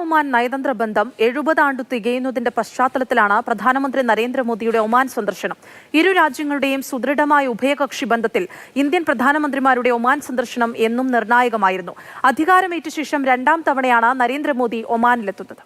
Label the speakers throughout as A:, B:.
A: Oman നയതന്ത്ര ബന്ധം 70 ആണ്ട് തികയുന്നതിന്റെ പശ്ചാത്തലത്തിലാണ് പ്രധാനമന്ത്രി നരേന്ദ്രമോദിയുടെ ഒമാൻ സന്ദർശനം. ഇരു രാജ്യങ്ങളുടെയും സുദൃഢമായ ഉഭയകക്ഷി ബന്ധത്തിൽ ഇന്ത്യൻ പ്രധാനമന്ത്രിമാരുടെ ഒമാൻ സന്ദർശനം എന്നും നിർണായകമായിരുന്നു. അധികാരമേറ്റ ശേഷം രണ്ടാം തവണയാണ് നരേന്ദ്രമോദി ഒമാനിലെത്തുന്നത്.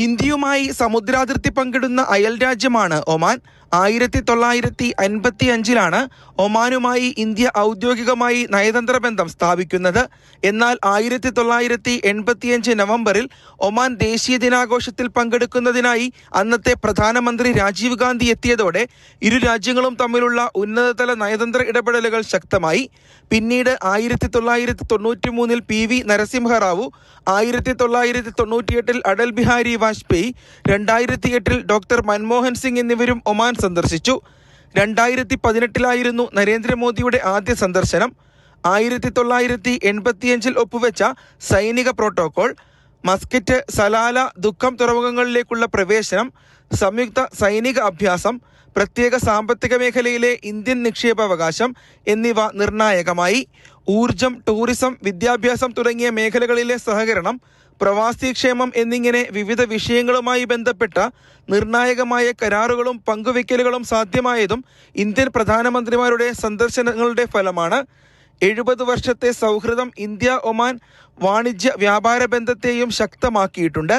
B: ഇന്ത്യയുമായി സമുദ്രാതിർത്തി പങ്കിടുന്ന അയൽ രാജ്യമാണ് ഒമാൻ. 1955 ഒമാനുമായി ഇന്ത്യ ഔദ്യോഗികമായി നയതന്ത്ര ബന്ധം സ്ഥാപിക്കുന്നത്. എന്നാൽ 1985 നവംബറിൽ ഒമാൻ ദേശീയ ദിനാഘോഷത്തിൽ പങ്കെടുക്കുന്നതിനായി അന്നത്തെ പ്രധാനമന്ത്രി രാജീവ് ഗാന്ധി എത്തിയതോടെ ഇരു രാജ്യങ്ങളും തമ്മിലുള്ള ഉന്നതതല നയതന്ത്ര ഇടപെടലുകൾ ശക്തമായി. പിന്നീട് 1993 PV നരസിംഹറാവു, 1998 അടൽ ബിഹാരി വാജ്പേയി, 2008 ഡോക്ടർ മൻമോഹൻ സിംഗ് എന്നിവരും ഒമാൻ സന്ദർശിച്ചു. 2018 നരേന്ദ്രമോദിയുടെ ആദ്യ സന്ദർശനം. 1985 ഒപ്പുവെച്ച സൈനിക പ്രോട്ടോകോൾ, മസ്കറ്റ്, സലാല, ദുഃഖം തുറമുഖങ്ങളിലേക്കുള്ള പ്രവേശനം, സംയുക്ത സൈനിക അഭ്യാസം, പ്രത്യേക സാമ്പത്തിക മേഖലയിലെ ഇന്ത്യൻ നിക്ഷേപാവകാശം എന്നിവ നിർണായകമായി. ഊർജം, ടൂറിസം, വിദ്യാഭ്യാസം തുടങ്ങിയ മേഖലകളിലെ സഹകരണം, പ്രവാസിക്ഷേമം എന്നിങ്ങനെ വിവിധ വിഷയങ്ങളുമായി ബന്ധപ്പെട്ട നിർണായകമായ കരാറുകളും പങ്കുവയ്ക്കലുകളും സാധ്യമായതും ഇന്ത്യൻ പ്രധാനമന്ത്രിമാരുടെ സന്ദർശനങ്ങളുടെ ഫലമാണ്. 70 വർഷത്തെ സൗഹൃദം ഇന്ത്യ ഒമാൻ വാണിജ്യ വ്യാപാര ബന്ധത്തെയും ശക്തമാക്കിയിട്ടുണ്ട്.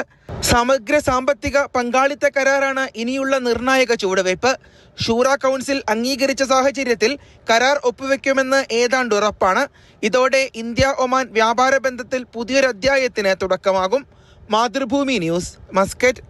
B: സമഗ്ര സാമ്പത്തിക പങ്കാളിത്ത കരാറാണ് ഇനിയുള്ള നിർണായക ചുവടുവയ്പ്. ഷൂറ കൗൺസിൽ അംഗീകരിച്ച സാഹചര്യത്തിൽ കരാർ ഒപ്പുവെക്കുമെന്ന് ഏതാണ്ട് ഉറപ്പാണ്. ഇതോടെ ഇന്ത്യ ഒമാൻ വ്യാപാര ബന്ധത്തിൽ പുതിയൊരധ്യായത്തിന് തുടക്കമാകും. Mathrubhumi news, Muscat.